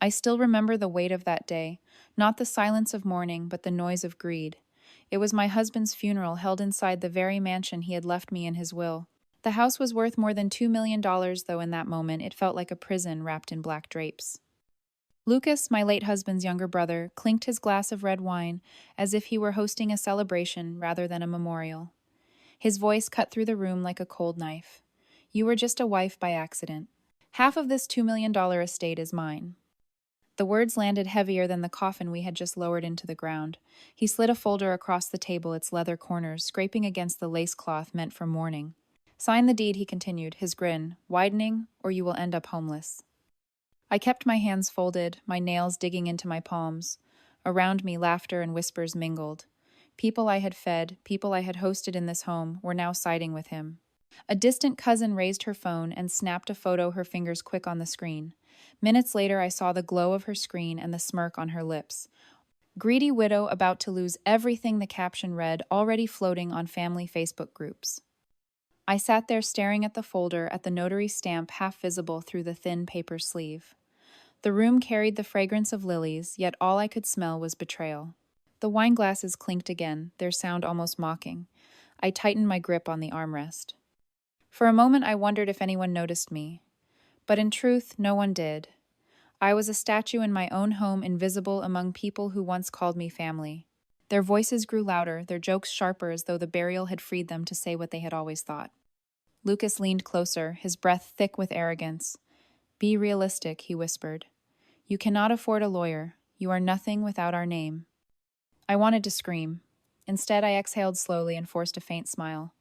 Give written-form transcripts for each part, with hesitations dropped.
I still remember the weight of that day, not the silence of mourning, but the noise of greed. It was my husband's funeral held inside the very mansion he had left me in his will. The house was worth more than $2 million, though in that moment it felt like a prison wrapped in black drapes. Lucas, my late husband's younger brother, clinked his glass of red wine as if he were hosting a celebration rather than a memorial. His voice cut through the room like a cold knife. You were just a wife by accident. Half of this $2 million estate is mine. The words landed heavier than the coffin we had just lowered into the ground. He slid a folder across the table, its leather corners scraping against the lace cloth meant for mourning. Sign the deed, he continued, his grin widening, or you will end up homeless. I kept my hands folded, my nails digging into my palms. Around me, laughter and whispers mingled. People I had fed, people I had hosted in this home, were now siding with him. A distant cousin raised her phone and snapped a photo, her fingers quick on the screen. Minutes later, I saw the glow of her screen and the smirk on her lips. Greedy widow about to lose everything, the caption read, already floating on family Facebook groups. I sat there staring at the folder, at the notary stamp half visible through the thin paper sleeve. The room carried the fragrance of lilies, yet all I could smell was betrayal. The wine glasses clinked again, their sound almost mocking. I tightened my grip on the armrest. For a moment I wondered if anyone noticed me. But in truth, no one did. I was a statue in my own home, invisible among people who once called me family. Their voices grew louder, their jokes sharper, as though the burial had freed them to say what they had always thought. Lucas leaned closer, his breath thick with arrogance. Be realistic, he whispered. You cannot afford a lawyer. You are nothing without our name. I wanted to scream. Instead, I exhaled slowly and forced a faint smile.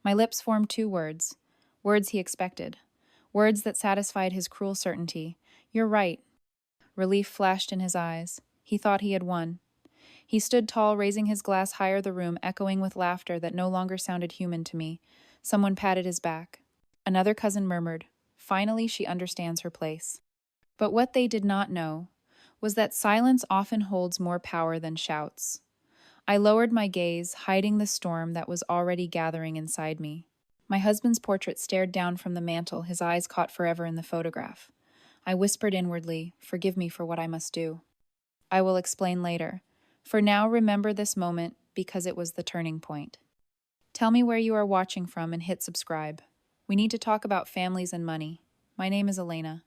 My lips formed two words. Words he expected. Words that satisfied his cruel certainty. You're right. Relief flashed in his eyes. He thought he had won. He stood tall, raising his glass higher, the room echoing with laughter that no longer sounded human to me. Someone patted his back. Another cousin murmured, finally she understands her place. But what they did not know was that silence often holds more power than shouts. I lowered my gaze, hiding the storm that was already gathering inside me. My husband's portrait stared down from the mantel, his eyes caught forever in the photograph. I whispered inwardly, forgive me for what I must do. I will explain later. For now, remember this moment because it was the turning point. Tell me where you are watching from and hit subscribe. We need to talk about families and money. My name is Elena.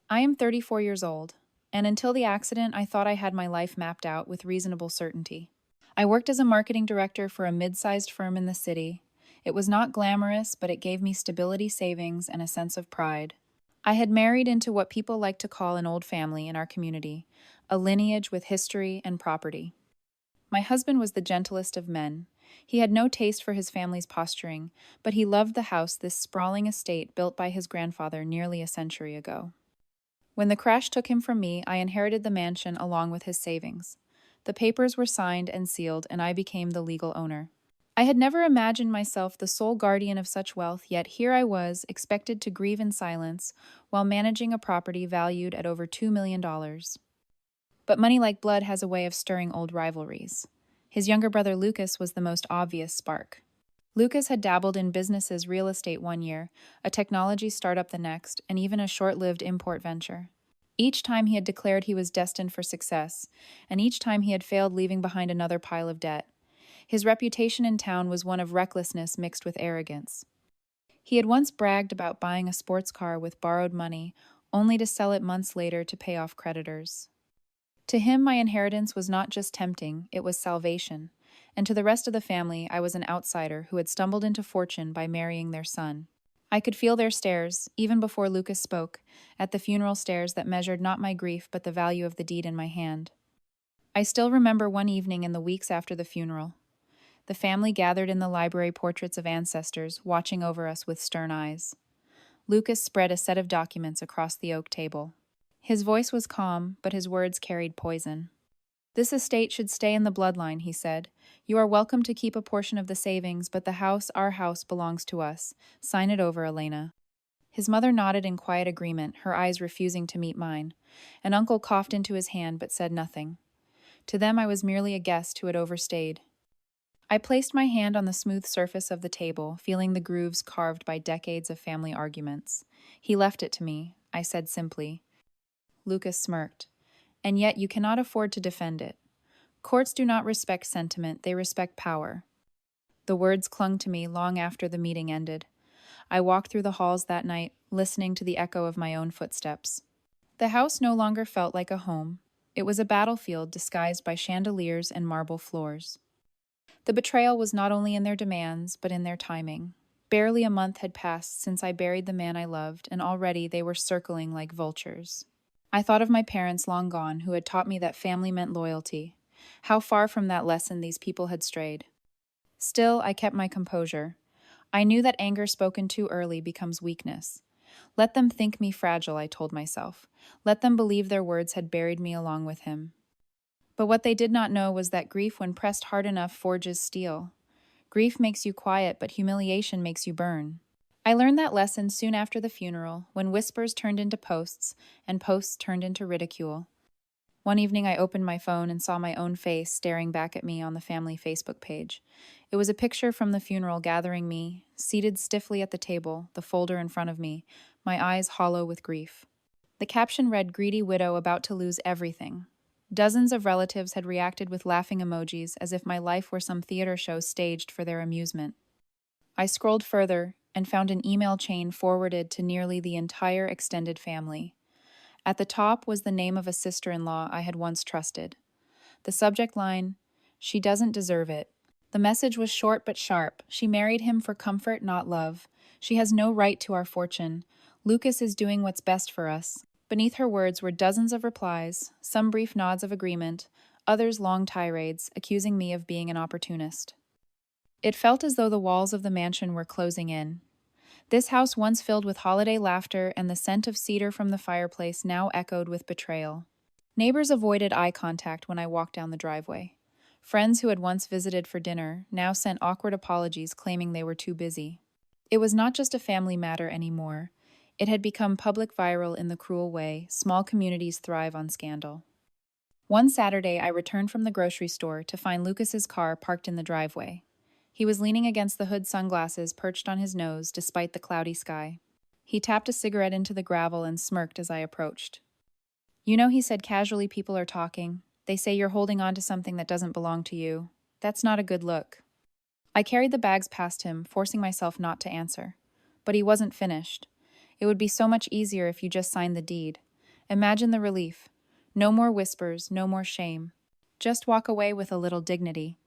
I am 34 years old, and until the accident, I thought I had my life mapped out with reasonable certainty. I worked as a marketing director for a mid-sized firm in the city. It was not glamorous, but it gave me stability, savings, and a sense of pride. I had married into what people like to call an old family in our community, a lineage with history and property. My husband was the gentlest of men. He had no taste for his family's posturing, but he loved the house, this sprawling estate built by his grandfather nearly a century ago. When the crash took him from me, I inherited the mansion along with his savings. The papers were signed and sealed, and I became the legal owner. I had never imagined myself the sole guardian of such wealth, yet here I was, expected to grieve in silence, while managing a property valued at over $2 million. But money like blood has a way of stirring old rivalries. His younger brother Lucas was the most obvious spark. Lucas had dabbled in businesses, real estate one year, a technology startup the next, and even a short-lived import venture. Each time he had declared he was destined for success, and each time he had failed, leaving behind another pile of debt. His reputation in town was one of recklessness mixed with arrogance. He had once bragged about buying a sports car with borrowed money, only to sell it months later to pay off creditors. To him, my inheritance was not just tempting, it was salvation. And to the rest of the family, I was an outsider who had stumbled into fortune by marrying their son. I could feel their stares, even before Lucas spoke, at the funeral stares that measured not my grief but the value of the deed in my hand. I still remember one evening in the weeks after the funeral. The family gathered in the library, portraits of ancestors, watching over us with stern eyes. Lucas spread a set of documents across the oak table. His voice was calm, but his words carried poison. This estate should stay in the bloodline, he said. You are welcome to keep a portion of the savings, but the house, our house, belongs to us. Sign it over, Elena. His mother nodded in quiet agreement, her eyes refusing to meet mine. An uncle coughed into his hand but said nothing. To them I was merely a guest who had overstayed. I placed my hand on the smooth surface of the table, feeling the grooves carved by decades of family arguments. He left it to me, I said simply. Lucas smirked. and yet you cannot afford to defend it. Courts do not respect sentiment, they respect power. The words clung to me long after the meeting ended. I walked through the halls that night, listening to the echo of my own footsteps. The house no longer felt like a home. It was a battlefield disguised by chandeliers and marble floors. The betrayal was not only in their demands, but in their timing. Barely a month had passed since I buried the man I loved, and already they were circling like vultures. I thought of my parents long gone, who had taught me that family meant loyalty. How far from that lesson these people had strayed. Still, I kept my composure. I knew that anger spoken too early becomes weakness. Let them think me fragile, I told myself. Let them believe their words had buried me along with him. But what they did not know was that grief, when pressed hard enough, forges steel. Grief makes you quiet, but humiliation makes you burn. I learned that lesson soon after the funeral, when whispers turned into posts, and posts turned into ridicule. One evening I opened my phone and saw my own face staring back at me on the family Facebook page. It was a picture from the funeral gathering me, seated stiffly at the table, the folder in front of me, my eyes hollow with grief. The caption read, "Greedy widow about to lose everything." Dozens of relatives had reacted with laughing emojis as if my life were some theater show staged for their amusement. I scrolled further and found an email chain forwarded to nearly the entire extended family. At the top was the name of a sister-in-law I had once trusted. The subject line, "She doesn't deserve it." The message was short but sharp. "She married him for comfort, not love. She has no right to our fortune. Lucas is doing what's best for us." Beneath her words were dozens of replies, some brief nods of agreement, others long tirades, accusing me of being an opportunist. It felt as though the walls of the mansion were closing in. This house, once filled with holiday laughter and the scent of cedar from the fireplace, now echoed with betrayal. Neighbors avoided eye contact when I walked down the driveway. Friends who had once visited for dinner now sent awkward apologies claiming they were too busy. It was not just a family matter anymore. It had become public viral in the cruel way small communities thrive on scandal. One Saturday, I returned from the grocery store to find Lucas's car parked in the driveway. He was leaning against the hood, sunglasses perched on his nose despite the cloudy sky. He tapped a cigarette into the gravel and smirked as I approached. "You know," he said casually, "people are talking. They say you're holding on to something that doesn't belong to you. That's not a good look." I carried the bags past him, forcing myself not to answer. But he wasn't finished. "It would be so much easier if you just signed the deed. Imagine the relief. No more whispers, no more shame. Just walk away with a little dignity."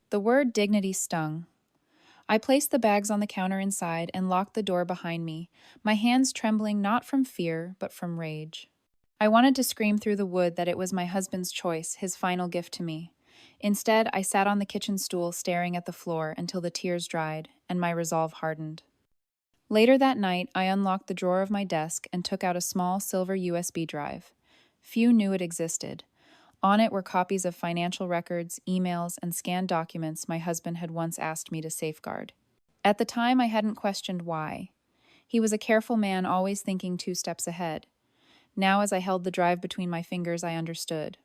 The word dignity stung. I placed the bags on the counter inside and locked the door behind me, my hands trembling not from fear, but from rage. I wanted to scream through the wood that it was my husband's choice, his final gift to me. Instead, I sat on the kitchen stool staring at the floor until the tears dried and my resolve hardened. Later that night, I unlocked the drawer of my desk and took out a small silver USB drive. Few knew it existed. On it were copies of financial records, emails, and scanned documents my husband had once asked me to safeguard. At the time, I hadn't questioned why. He was a careful man, always thinking 2 steps ahead. Now, as I held the drive between my fingers, I understood.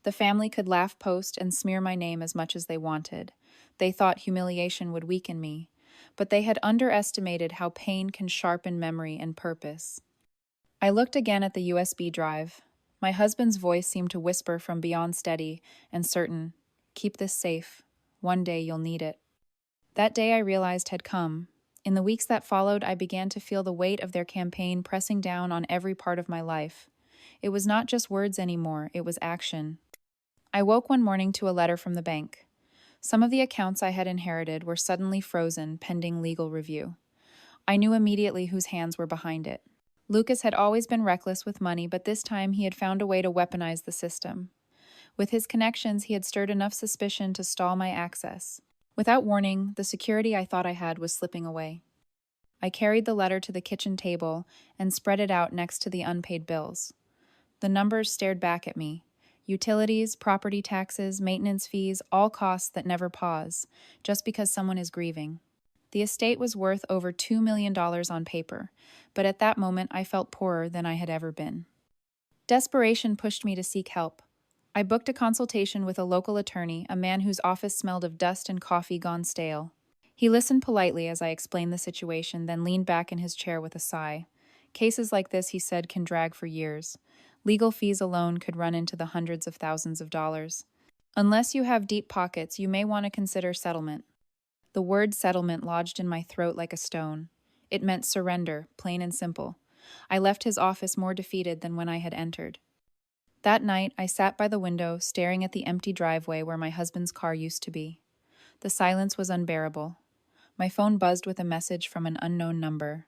The family could laugh, post, and smear my name as much as they wanted. They thought humiliation would weaken me, but they had underestimated how pain can sharpen memory and purpose. I looked again at the USB drive. My husband's voice seemed to whisper from beyond, steady and certain, "Keep this safe. One day you'll need it." That day I realized had come. In the weeks that followed, I began to feel the weight of their campaign pressing down on every part of my life. It was not just words anymore, it was action. I woke one morning to a letter from the bank. Some of the accounts I had inherited were suddenly frozen, pending legal review. I knew immediately whose hands were behind it. Lucas had always been reckless with money, but this time he had found a way to weaponize the system. With his connections, he had stirred enough suspicion to stall my access. Without warning, the security I thought I had was slipping away. I carried the letter to the kitchen table and spread it out next to the unpaid bills. The numbers stared back at me. Utilities, property taxes, maintenance fees, all costs that never pause, just because someone is grieving. The estate was worth over $2 million on paper, but at that moment I felt poorer than I had ever been. Desperation pushed me to seek help. I booked a consultation with a local attorney, a man whose office smelled of dust and coffee gone stale. He listened politely as I explained the situation, then leaned back in his chair with a sigh. "Cases like this," he said, "can drag for years. Legal fees alone could run into the hundreds of thousands of dollars. Unless you have deep pockets, you may want to consider settlement. The word settlement lodged in my throat like a stone. It meant surrender, plain and simple. I left his office more defeated than when I had entered. That night, I sat by the window, staring at the empty driveway where my husband's car used to be. The silence was unbearable. My phone buzzed with a message from an unknown number.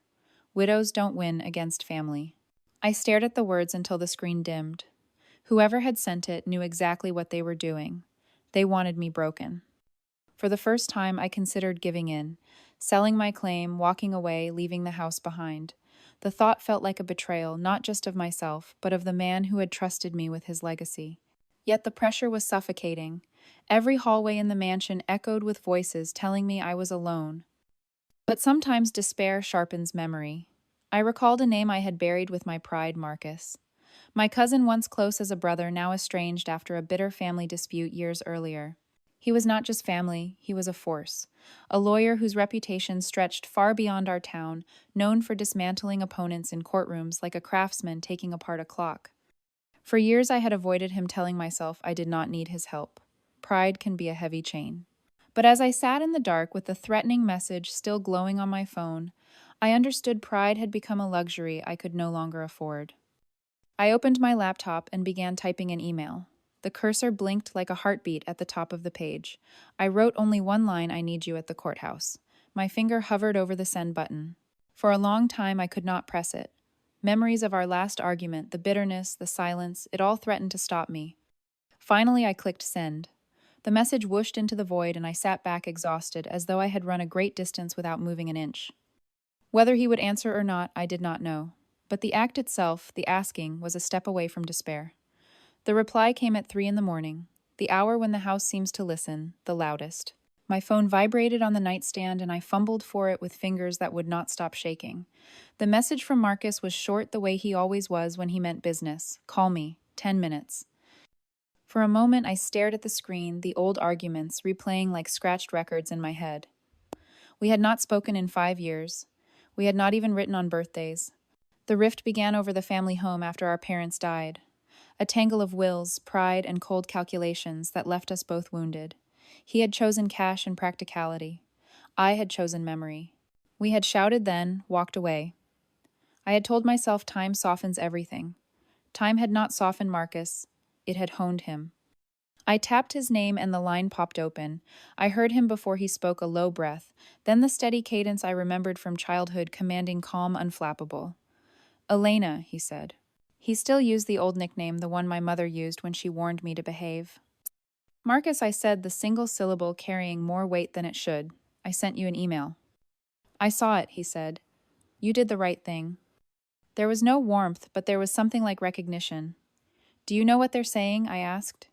Widows don't win against family. I stared at the words until the screen dimmed. Whoever had sent it knew exactly what they were doing. They wanted me broken. For the first time, I considered giving in, selling my claim, walking away, leaving the house behind. The thought felt like a betrayal, not just of myself, but of the man who had trusted me with his legacy. Yet the pressure was suffocating. Every hallway in the mansion echoed with voices telling me I was alone. But sometimes despair sharpens memory. I recalled a name I had buried with my pride, Marcus. My cousin, once close as a brother, now estranged after a bitter family dispute years earlier. He was not just family, he was a force. A lawyer whose reputation stretched far beyond our town, known for dismantling opponents in courtrooms like a craftsman taking apart a clock. For years I had avoided him, telling myself I did not need his help. Pride can be a heavy chain. But as I sat in the dark with the threatening message still glowing on my phone, I understood pride had become a luxury I could no longer afford. I opened my laptop and began typing an email. The cursor blinked like a heartbeat at the top of the page. I wrote only one line: "I need you at the courthouse." My finger hovered over the send button. For a long time I could not press it. Memories of our last argument, the bitterness, the silence, it all threatened to stop me. Finally I clicked send. The message whooshed into the void and I sat back exhausted, as though I had run a great distance without moving an inch. Whether he would answer or not, I did not know. But the act itself, the asking, was a step away from despair. The reply came at 3 a.m, the hour when the house seems to listen, the loudest. My phone vibrated on the nightstand and I fumbled for it with fingers that would not stop shaking. The message from Marcus was short, the way he always was when he meant business. "Call me. 10 minutes. For a moment I stared at the screen, the old arguments replaying like scratched records in my head. We had not spoken in 5 years. We had not even written on birthdays. The rift began over the family home after our parents died. A tangle of wills, pride, and cold calculations that left us both wounded. He had chosen cash and practicality. I had chosen memory. We had shouted then, walked away. I had told myself time softens everything. Time had not softened Marcus. It had honed him. I tapped his name and the line popped open. I heard him before he spoke, a low breath, then the steady cadence I remembered from childhood, commanding calm, unflappable. "Elena," he said. He still used the old nickname, the one my mother used when she warned me to behave. "Marcus," I said, the single syllable carrying more weight than it should. "I sent you an email." "I saw it," he said. "You did the right thing." There was no warmth, but there was something like recognition. "Do you know what they're saying?" I asked.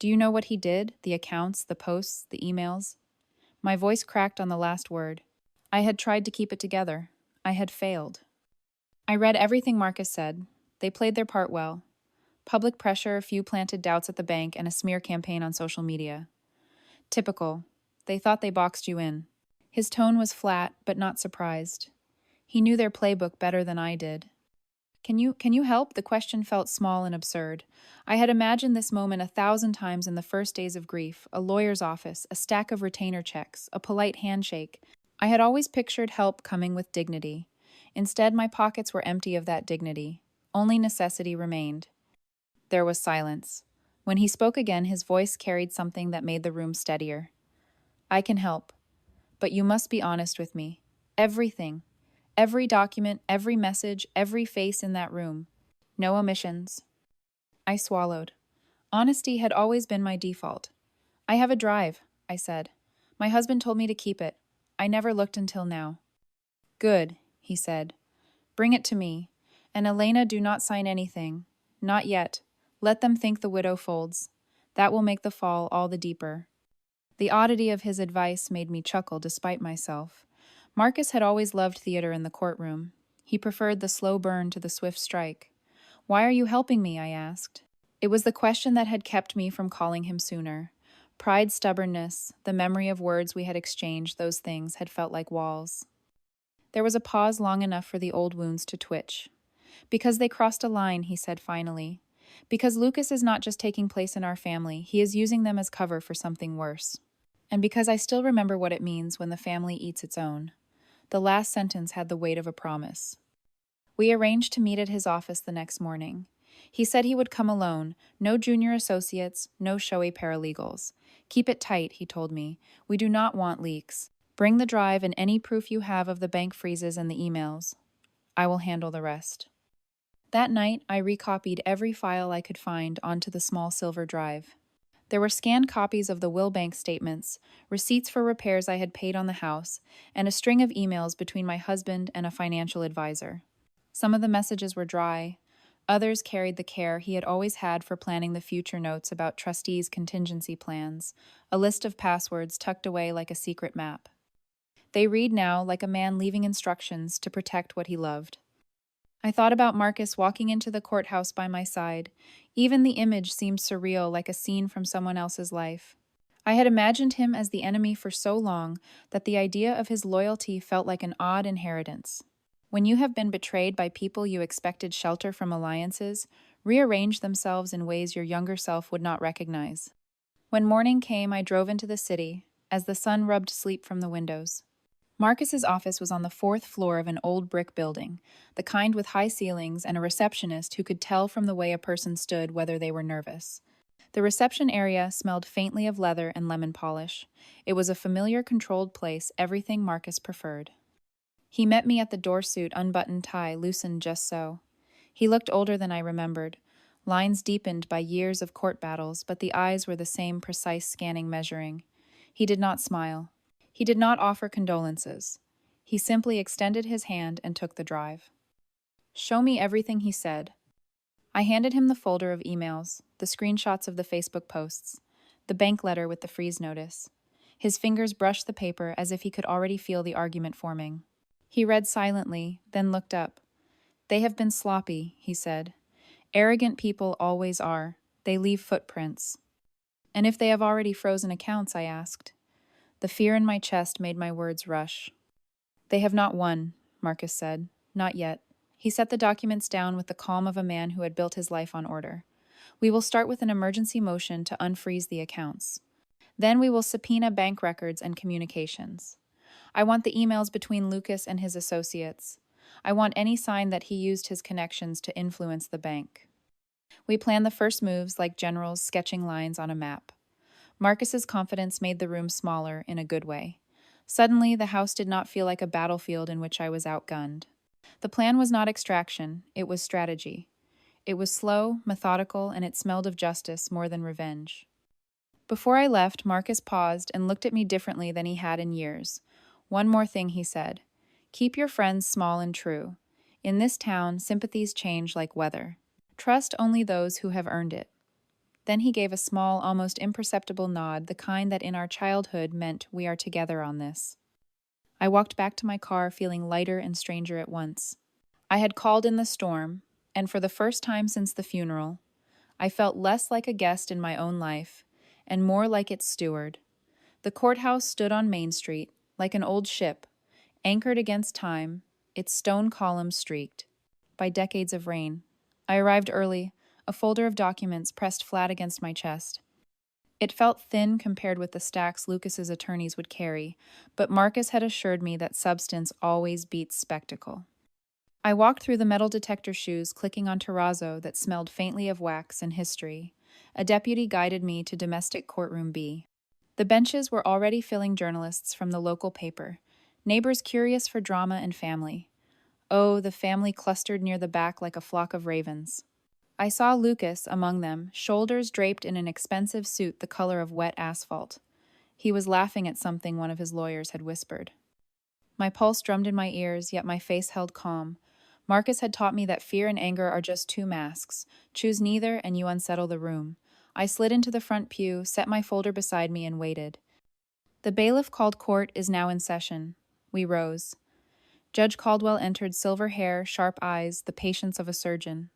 "Do you know what he did? The accounts, the posts, the emails?" My voice cracked on the last word. I had tried to keep it together. I had failed. I read everything Marcus said. They played their part well. Public pressure, a few planted doubts at the bank, and a smear campaign on social media. Typical. They thought they boxed you in. His tone was flat, but not surprised. He knew their playbook better than I did. Can you help?" The question felt small and absurd. I had imagined this moment 1,000 times in the first days of grief: a lawyer's office, a stack of retainer checks, a polite handshake. I had always pictured help coming with dignity. Instead, my pockets were empty of that dignity. Only necessity remained. There was silence. When he spoke again, his voice carried something that made the room steadier. "I can help, but you must be honest with me. Everything. Every document, every message, every face in that room. No omissions." I swallowed. Honesty had always been my default. "I have a drive," I said. "My husband told me to keep it. I never looked until now." "Good," he said. "Bring it to me. And Elena, do not sign anything. Not yet. Let them think the widow folds. That will make the fall all the deeper." The oddity of his advice made me chuckle despite myself. Marcus had always loved theater in the courtroom. He preferred the slow burn to the swift strike. "Why are you helping me?" I asked. It was the question that had kept me from calling him sooner. Pride, stubbornness, the memory of words we had exchanged, those things had felt like walls. There was a pause long enough for the old wounds to twitch. Because they crossed a line, he said finally. Because Lucas is not just taking place in our family, he is using them as cover for something worse. And because I still remember what it means when the family eats its own. The last sentence had the weight of a promise. We arranged to meet at his office the next morning. He said he would come alone, no junior associates, no showy paralegals. Keep it tight, he told me. We do not want leaks. Bring the drive and any proof you have of the bank freezes and the emails. I will handle the rest. That night, I recopied every file I could find onto the small silver drive. There were scanned copies of the will bank statements, receipts for repairs I had paid on the house, and a string of emails between my husband and a financial advisor. Some of the messages were dry. Others carried the care he had always had for planning the future notes about trustees' contingency plans, a list of passwords tucked away like a secret map. They read now like a man leaving instructions to protect what he loved. I thought about Marcus walking into the courthouse by my side. Even the image seemed surreal, like a scene from someone else's life. I had imagined him as the enemy for so long that the idea of his loyalty felt like an odd inheritance. When you have been betrayed by people you expected shelter from alliances, rearrange themselves in ways your younger self would not recognize. When morning came, I drove into the city, as the sun rubbed sleep from the windows. Marcus's office was on the fourth floor of an old brick building, the kind with high ceilings and a receptionist who could tell from the way a person stood whether they were nervous. The reception area smelled faintly of leather and lemon polish. It was a familiar, controlled place, everything Marcus preferred. He met me at the door, suit, unbuttoned tie, loosened just so. He looked older than I remembered, lines deepened by years of court battles, but the eyes were the same precise scanning measuring. He did not smile. He did not offer condolences. He simply extended his hand and took the drive. "Show me everything," he said. I handed him the folder of emails, the screenshots of the Facebook posts, the bank letter with the freeze notice. His fingers brushed the paper as if he could already feel the argument forming. He read silently, then looked up. "They have been sloppy," he said. "Arrogant people always are. They leave footprints." "And if they have already frozen accounts?" I asked. The fear in my chest made my words rush. "They have not won," Marcus said. "Not yet." He set the documents down with the calm of a man who had built his life on order. "We will start with an emergency motion to unfreeze the accounts. Then we will subpoena bank records and communications. I want the emails between Lucas and his associates. I want any sign that he used his connections to influence the bank." We planned the first moves like generals sketching lines on a map. Marcus's confidence made the room smaller in a good way. Suddenly, the house did not feel like a battlefield in which I was outgunned. The plan was not extraction, it was strategy. It was slow, methodical, and it smelled of justice more than revenge. Before I left, Marcus paused and looked at me differently than he had in years. "One more thing," he said. "Keep your friends small and true. In this town, sympathies change like weather. Trust only those who have earned it." Then he gave a small, almost imperceptible nod, the kind that in our childhood meant we are together on this. I walked back to my car feeling lighter and stranger at once. I had called in the storm, and for the first time since the funeral, I felt less like a guest in my own life, and more like its steward. The courthouse stood on Main Street, like an old ship, anchored against time, its stone columns streaked by decades of rain. I arrived early, a folder of documents pressed flat against my chest. It felt thin compared with the stacks Lucas's attorneys would carry, but Marcus had assured me that substance always beats spectacle. I walked through the metal detector shoes, clicking on terrazzo that smelled faintly of wax and history. A deputy guided me to domestic courtroom B. The benches were already filling journalists from the local paper, neighbors curious for drama and family. Oh, the family clustered near the back like a flock of ravens. I saw Lucas among them, shoulders draped in an expensive suit the color of wet asphalt. He was laughing at something one of his lawyers had whispered. My pulse drummed in my ears, yet my face held calm. Marcus had taught me that fear and anger are just two masks. Choose neither, and you unsettle the room. I slid into the front pew, set my folder beside me, and waited. The bailiff called court is now in session. We rose. Judge Caldwell entered, silver hair, sharp eyes, the patience of a surgeon.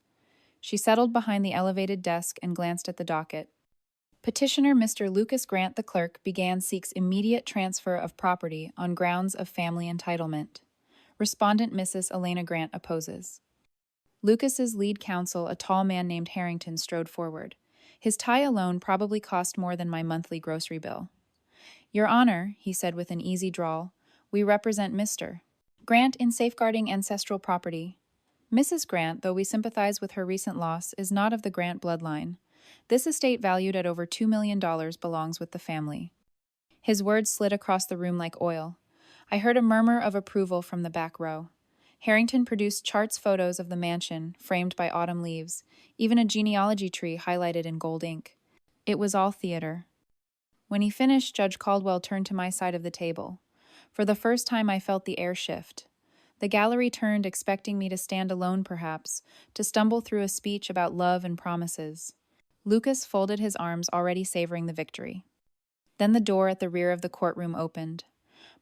She settled behind the elevated desk and glanced at the docket. Petitioner Mr. Lucas Grant, the clerk, seeks immediate transfer of property on grounds of family entitlement. Respondent Mrs. Elena Grant opposes. Lucas's lead counsel, a tall man named Harrington, strode forward. His tie alone probably cost more than my monthly grocery bill. Your Honor, he said with an easy drawl, we represent Mr. Grant in safeguarding ancestral property. Mrs. Grant, though we sympathize with her recent loss, is not of the Grant bloodline. This estate, valued at over $2 million, belongs with the family. His words slid across the room like oil. I heard a murmur of approval from the back row. Harrington produced charts, photos of the mansion, framed by autumn leaves, even a genealogy tree highlighted in gold ink. It was all theater. When he finished, Judge Caldwell turned to my side of the table. For the first time, I felt the air shift. The gallery turned, expecting me to stand alone perhaps, to stumble through a speech about love and promises. Lucas folded his arms, already savoring the victory. Then the door at the rear of the courtroom opened.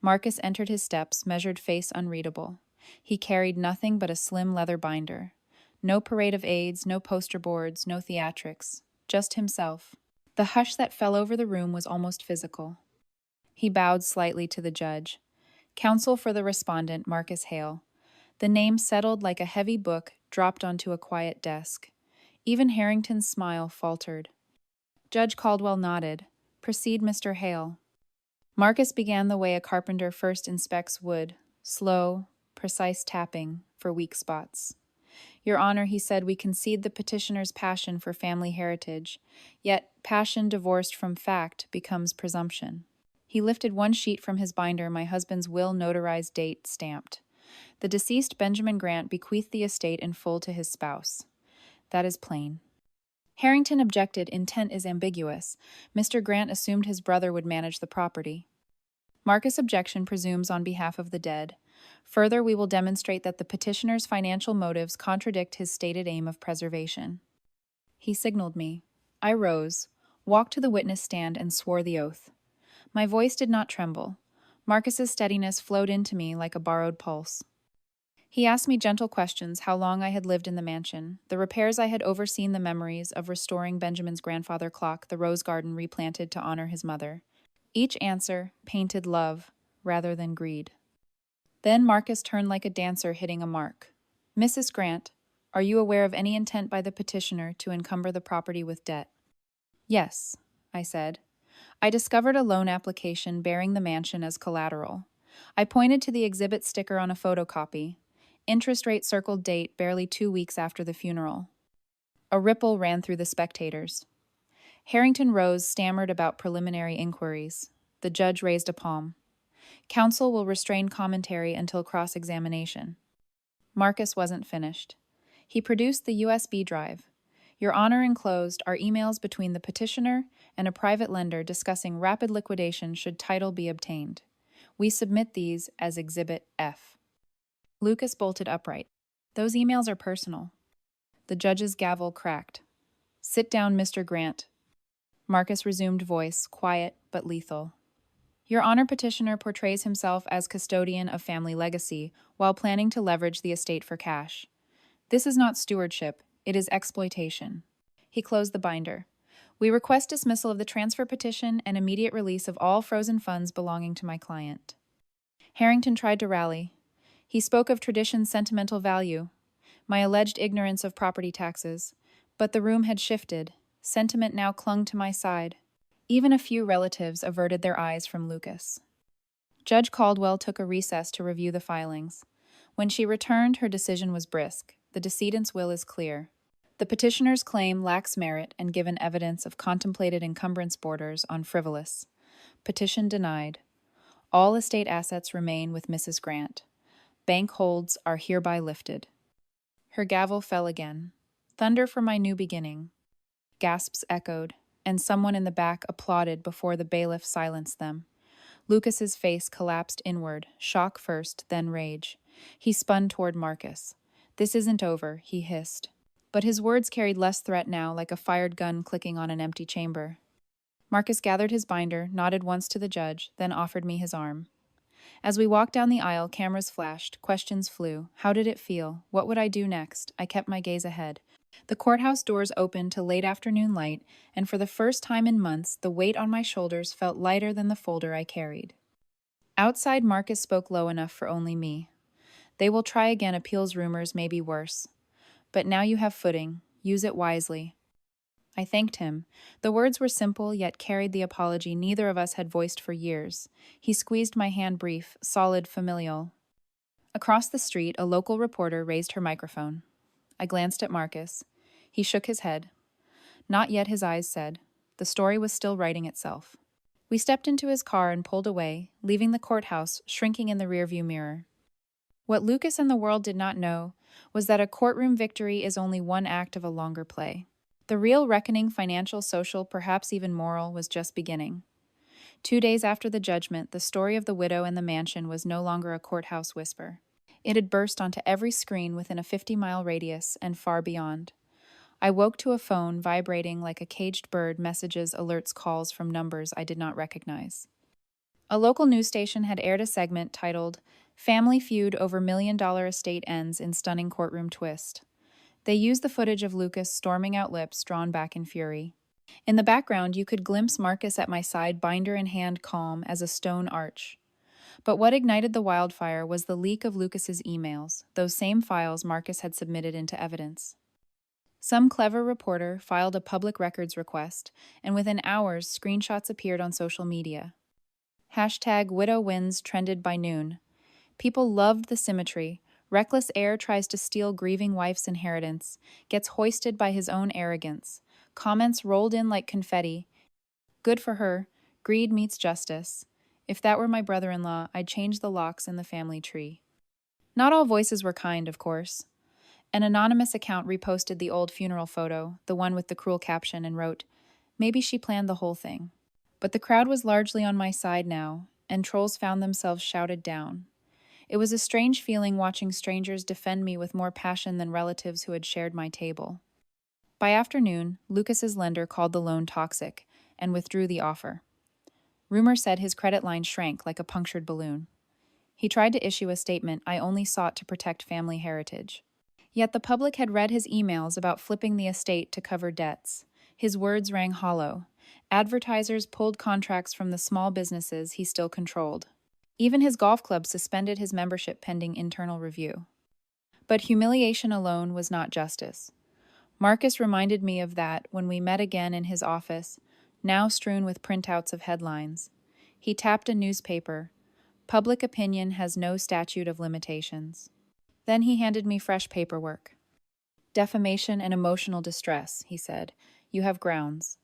Marcus entered his steps, measured face unreadable. He carried nothing but a slim leather binder. No parade of aides, no poster boards, no theatrics. Just himself. The hush that fell over the room was almost physical. He bowed slightly to the judge. Counsel for the respondent, Marcus Hale. The name settled like a heavy book dropped onto a quiet desk. Even Harrington's smile faltered. Judge Caldwell nodded. Proceed, Mr. Hale. Marcus began the way a carpenter first inspects wood, slow, precise tapping for weak spots. Your Honor, he said, we concede the petitioner's passion for family heritage, yet passion divorced from fact becomes presumption. He lifted one sheet from his binder, my husband's will, notarized, date stamped. The deceased Benjamin Grant bequeathed the estate in full to his spouse. That is plain. Harrington objected. Intent is ambiguous. Mr. Grant assumed his brother would manage the property. Marcus' objection presumes on behalf of the dead. Further, we will demonstrate that the petitioner's financial motives contradict his stated aim of preservation. He signaled me. I rose, walked to the witness stand, and swore the oath. My voice did not tremble. Marcus's steadiness flowed into me like a borrowed pulse. He asked me gentle questions: how long I had lived in the mansion, the repairs I had overseen, the memories of restoring Benjamin's grandfather clock, the rose garden replanted to honor his mother. Each answer painted love rather than greed. Then Marcus turned like a dancer hitting a mark. Mrs. Grant, are you aware of any intent by the petitioner to encumber the property with debt? Yes, I said. I discovered a loan application bearing the mansion as collateral. I pointed to the exhibit sticker on a photocopy. Interest rate circled date barely 2 weeks after the funeral. A ripple ran through the spectators. Harrington rose, stammered about preliminary inquiries. The judge raised a palm. Counsel will restrain commentary until cross-examination. Marcus wasn't finished. He produced the USB drive. Your Honor, enclosed are emails between the petitioner and a private lender discussing rapid liquidation should title be obtained. We submit these as Exhibit F. Lucas bolted upright. Those emails are personal. The judge's gavel cracked. Sit down, Mr. Grant. Marcus resumed voice, quiet but lethal. Your Honor, petitioner portrays himself as custodian of family legacy while planning to leverage the estate for cash. This is not stewardship, it is exploitation. He closed the binder. We request dismissal of the transfer petition and immediate release of all frozen funds belonging to my client. Harrington tried to rally. He spoke of tradition's sentimental value, my alleged ignorance of property taxes, but the room had shifted. Sentiment now clung to my side. Even a few relatives averted their eyes from Lucas. Judge Caldwell took a recess to review the filings. When she returned, her decision was brisk. The decedent's will is clear. The petitioner's claim lacks merit and given evidence of contemplated encumbrance borders on frivolous. Petition denied. All estate assets remain with Mrs. Grant. Bank holds are hereby lifted. Her gavel fell again. Thunder for my new beginning. Gasps echoed, and someone in the back applauded before the bailiff silenced them. Lucas's face collapsed inward, shock first, then rage. He spun toward Marcus. This isn't over, he hissed. But his words carried less threat now, like a fired gun clicking on an empty chamber. Marcus gathered his binder, nodded once to the judge, then offered me his arm. As we walked down the aisle, cameras flashed, questions flew. How did it feel? What would I do next? I kept my gaze ahead. The courthouse doors opened to late afternoon light, and for the first time in months, the weight on my shoulders felt lighter than the folder I carried. Outside, Marcus spoke low enough for only me. They will try again. Appeals rumors may be worse. But now you have footing. Use it wisely." I thanked him. The words were simple, yet carried the apology neither of us had voiced for years. He squeezed my hand brief, solid, familial. Across the street, a local reporter raised her microphone. I glanced at Marcus. He shook his head. Not yet, his eyes said. The story was still writing itself. We stepped into his car and pulled away, leaving the courthouse shrinking in the rearview mirror. What Lucas and the world did not know was that a courtroom victory is only one act of a longer play. The real reckoning, financial, social, perhaps even moral, was just beginning. 2 days after the judgment, the story of the widow and the mansion was no longer a courthouse whisper. It had burst onto every screen within a 50-mile radius and far beyond. I woke to a phone vibrating like a caged bird, messages, alerts, calls from numbers I did not recognize. A local news station had aired a segment titled, "Family Feud Over $1 Million Estate Ends in Stunning Courtroom Twist." They used the footage of Lucas storming out, lips drawn back in fury. In the background, you could glimpse Marcus at my side, binder in hand, calm as a stone arch. But what ignited the wildfire was the leak of Lucas's emails, those same files Marcus had submitted into evidence. Some clever reporter filed a public records request, and within hours, screenshots appeared on social media. #WidowWins trended by noon. People loved the symmetry. Reckless heir tries to steal grieving wife's inheritance, gets hoisted by his own arrogance. Comments rolled in like confetti. Good for her. Greed meets justice. If that were my brother-in-law, I'd change the locks in the family tree. Not all voices were kind, of course. An anonymous account reposted the old funeral photo, the one with the cruel caption, and wrote, "Maybe she planned the whole thing." But the crowd was largely on my side now, and trolls found themselves shouted down. It was a strange feeling watching strangers defend me with more passion than relatives who had shared my table. By afternoon, Lucas's lender called the loan toxic and withdrew the offer. Rumor said his credit line shrank like a punctured balloon. He tried to issue a statement I only sought to protect family heritage. Yet the public had read his emails about flipping the estate to cover debts. His words rang hollow. Advertisers pulled contracts from the small businesses he still controlled. Even his golf club suspended his membership pending internal review. But humiliation alone was not justice. Marcus reminded me of that when we met again in his office, now strewn with printouts of headlines. He tapped a newspaper. "Public opinion has no statute of limitations." Then he handed me fresh paperwork. "Defamation and emotional distress," he said. "You have grounds."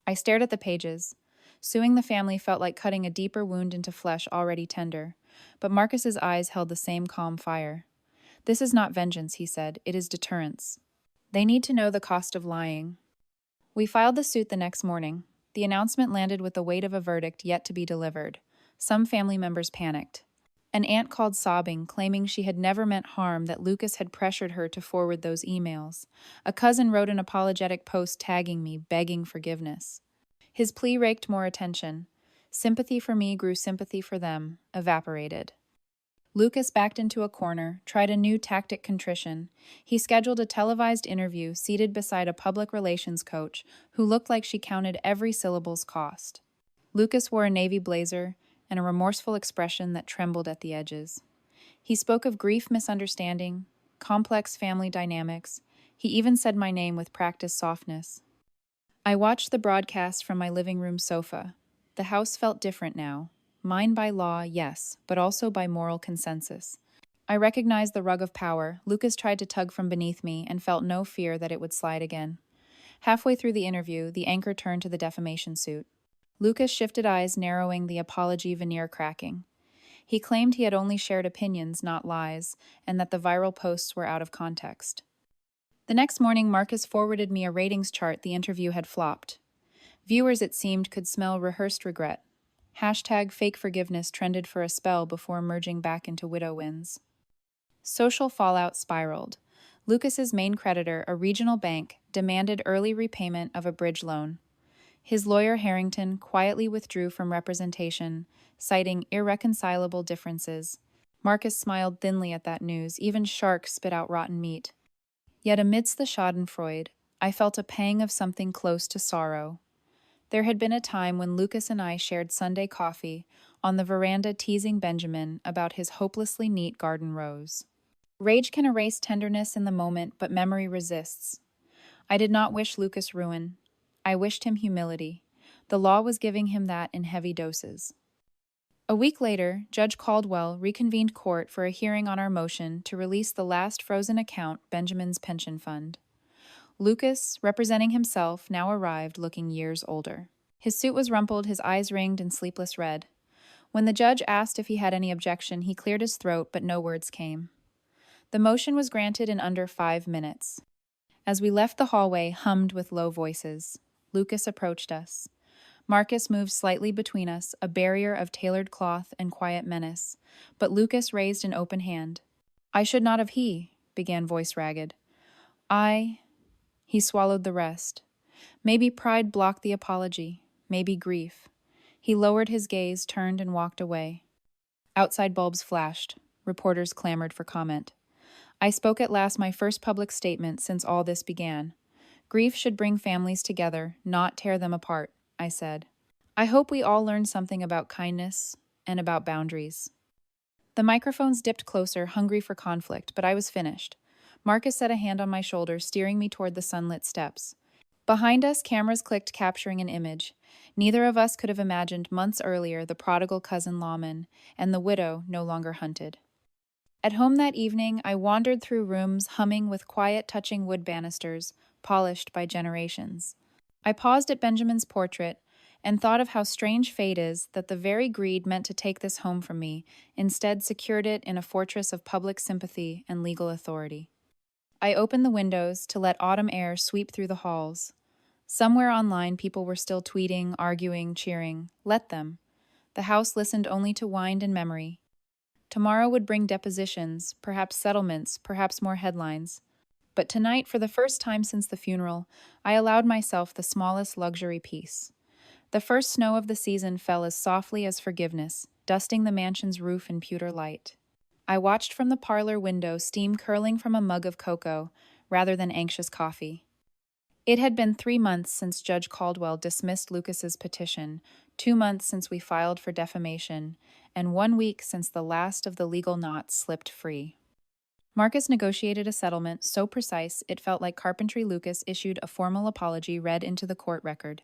I stared at the pages. Suing the family felt like cutting a deeper wound into flesh already tender, but Marcus's eyes held the same calm fire. "This is not vengeance," he said. "It is deterrence. They need to know the cost of lying." We filed the suit the next morning. The announcement landed with the weight of a verdict yet to be delivered. Some family members panicked. An aunt called sobbing, claiming she had never meant harm, that Lucas had pressured her to forward those emails. A cousin wrote an apologetic post tagging me, begging forgiveness. His plea raked more attention. Sympathy for me grew sympathy for them, evaporated. Lucas backed into a corner, tried a new tactic, contrition. He scheduled a televised interview seated beside a public relations coach who looked like she counted every syllable's cost. Lucas wore a navy blazer and a remorseful expression that trembled at the edges. He spoke of grief, misunderstanding, complex family dynamics. He even said my name with practiced softness. I watched the broadcast from my living room sofa. The house felt different now. Mine by law, yes, but also by moral consensus. I recognized the rug of power. Lucas tried to tug from beneath me and felt no fear that it would slide again. Halfway through the interview, the anchor turned to the defamation suit. Lucas shifted eyes, narrowing, the apology veneer cracking. He claimed he had only shared opinions, not lies, and that the viral posts were out of context. The next morning, Marcus forwarded me a ratings chart the interview had flopped. Viewers, it seemed, could smell rehearsed regret. #fake forgiveness trended for a spell before merging back into widow wins. Social fallout spiraled. Lucas's main creditor, a regional bank, demanded early repayment of a bridge loan. His lawyer, Harrington, quietly withdrew from representation, citing irreconcilable differences. Marcus smiled thinly at that news. Even sharks spit out rotten meat. Yet amidst the schadenfreude, I felt a pang of something close to sorrow. There had been a time when Lucas and I shared Sunday coffee on the veranda, teasing Benjamin about his hopelessly neat garden rows. Rage can erase tenderness in the moment, but memory resists. I did not wish Lucas ruin. I wished him humility. The law was giving him that in heavy doses. A week later, Judge Caldwell reconvened court for a hearing on our motion to release the last frozen account, Benjamin's pension fund. Lucas, representing himself, now arrived looking years older. His suit was rumpled, his eyes ringed in sleepless red. When the judge asked if he had any objection, he cleared his throat, but no words came. The motion was granted in under 5 minutes. As we left the hallway, hummed with low voices, Lucas approached us. Marcus moved slightly between us, a barrier of tailored cloth and quiet menace, but Lucas raised an open hand. "I should not have began voice ragged. He swallowed the rest. Maybe pride blocked the apology, maybe grief. He lowered his gaze, turned, and walked away. Outside bulbs flashed. Reporters clamored for comment. I spoke at last, my first public statement since all this began. Grief should bring families together, not tear them apart, I said. I hope we all learn something about kindness and about boundaries. The microphones dipped closer, hungry for conflict, but I was finished. Marcus set a hand on my shoulder, steering me toward the sunlit steps. Behind us, cameras clicked, capturing an image. Neither of us could have imagined months earlier the prodigal cousin lawman and the widow no longer hunted. At home that evening, I wandered through rooms humming with quiet, touching wood banisters, polished by generations. I paused at Benjamin's portrait and thought of how strange fate is that the very greed meant to take this home from me instead secured it in a fortress of public sympathy and legal authority. I opened the windows to let autumn air sweep through the halls. Somewhere online, people were still tweeting, arguing, cheering. Let them. The house listened only to wind and memory. Tomorrow would bring depositions, perhaps settlements, perhaps more headlines. But tonight, for the first time since the funeral, I allowed myself the smallest luxury peace. The first snow of the season fell as softly as forgiveness, dusting the mansion's roof in pewter light. I watched from the parlor window steam curling from a mug of cocoa, rather than anxious coffee. It had been 3 months since Judge Caldwell dismissed Lucas's petition, 2 months since we filed for defamation, and 1 week since the last of the legal knots slipped free. Marcus negotiated a settlement so precise it felt like Carpentry Lucas issued a formal apology read into the court record.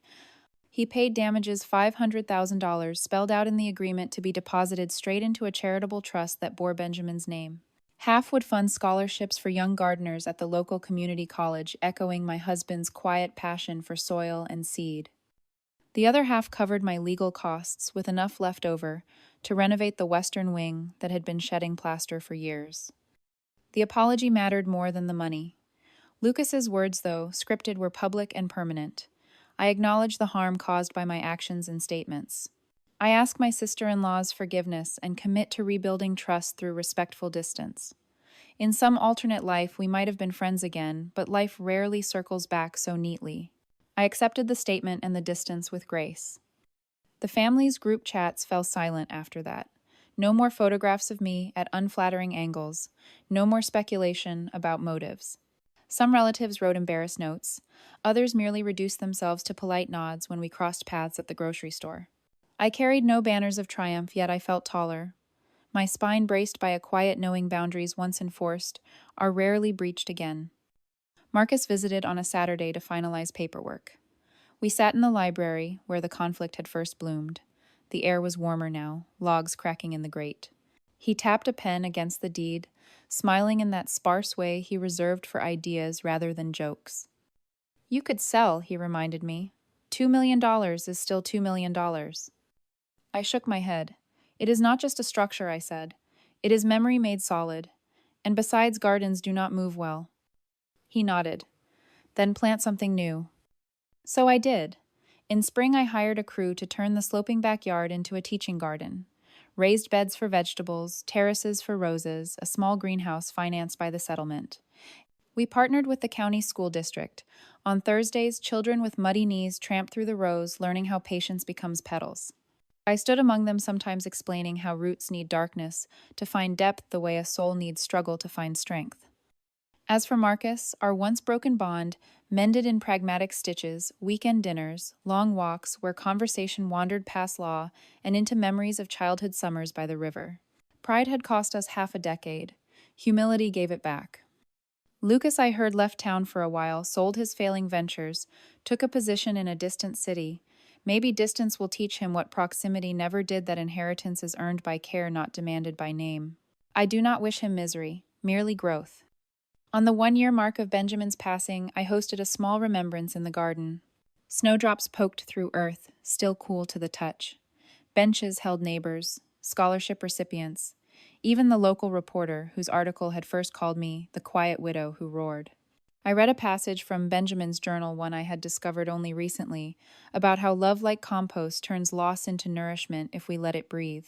He paid damages $500,000 spelled out in the agreement to be deposited straight into a charitable trust that bore Benjamin's name. Half would fund scholarships for young gardeners at the local community college, echoing my husband's quiet passion for soil and seed. The other half covered my legal costs, with enough left over to renovate the western wing that had been shedding plaster for years. The apology mattered more than the money. Lucas's words, though scripted, were public and permanent. I acknowledge the harm caused by my actions and statements. I ask my sister-in-law's forgiveness and commit to rebuilding trust through respectful distance. In some alternate life, we might have been friends again, but life rarely circles back so neatly. I accepted the statement and the distance with grace. The family's group chats fell silent after that. No more photographs of me at unflattering angles. No more speculation about motives. Some relatives wrote embarrassed notes. Others merely reduced themselves to polite nods when we crossed paths at the grocery store. I carried no banners of triumph, yet I felt taller. My spine braced by a quiet knowing boundaries once enforced are rarely breached again. Marcus visited on a Saturday to finalize paperwork. We sat in the library where the conflict had first bloomed. The air was warmer now, logs cracking in the grate. He tapped a pen against the deed, smiling in that sparse way he reserved for ideas rather than jokes. You could sell, he reminded me. $2 million is still $2 million. I shook my head. It is not just a structure, I said. It is memory made solid. And besides, gardens do not move well. He nodded. Then plant something new. So I did. In spring, I hired a crew to turn the sloping backyard into a teaching garden. Raised beds for vegetables, terraces for roses, a small greenhouse financed by the settlement. We partnered with the county school district. On Thursdays, children with muddy knees tramped through the rows, learning how patience becomes petals. I stood among them, sometimes explaining how roots need darkness to find depth the way a soul needs struggle to find strength. As for Marcus, our once broken bond mended in pragmatic stitches, weekend dinners, long walks where conversation wandered past law and into memories of childhood summers by the river. Pride had cost us half a decade. Humility gave it back. Lucas, I heard, left town for a while, sold his failing ventures, took a position in a distant city. Maybe distance will teach him what proximity never did, that inheritance is earned by care, not demanded by name. I do not wish him misery, merely growth. On the 1-year mark of Benjamin's passing, I hosted a small remembrance in the garden. Snowdrops poked through earth, still cool to the touch. Benches held neighbors, scholarship recipients, even the local reporter whose article had first called me the quiet widow who roared. I read a passage from Benjamin's journal, one I had discovered only recently, about how love, like compost, turns loss into nourishment if we let it breathe.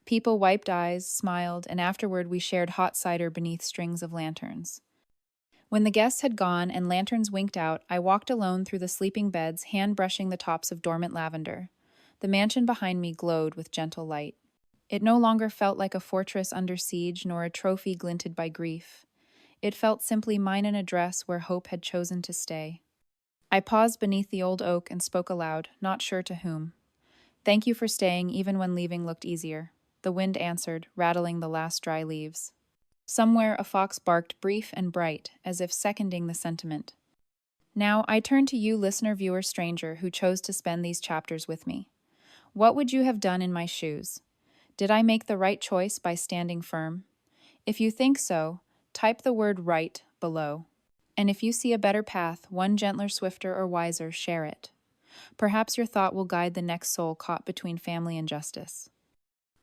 People wiped eyes, smiled, and afterward we shared hot cider beneath strings of lanterns. When the guests had gone and lanterns winked out, I walked alone through the sleeping beds, hand brushing the tops of dormant lavender. The mansion behind me glowed with gentle light. It no longer felt like a fortress under siege, nor a trophy glinted by grief. It felt simply mine, an address where hope had chosen to stay. I paused beneath the old oak and spoke aloud, not sure to whom. Thank you for staying, even when leaving looked easier. The wind answered, rattling the last dry leaves. Somewhere a fox barked, brief and bright, as if seconding the sentiment. Now I turn to you, listener, viewer, stranger, who chose to spend these chapters with me. What would you have done in my shoes? Did I make the right choice by standing firm? If you think so, type the word "right" below. And if you see a better path, one gentler, swifter, or wiser, share it. Perhaps your thought will guide the next soul caught between family and justice.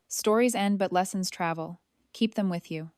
Stories end, but lessons travel. Keep them with you.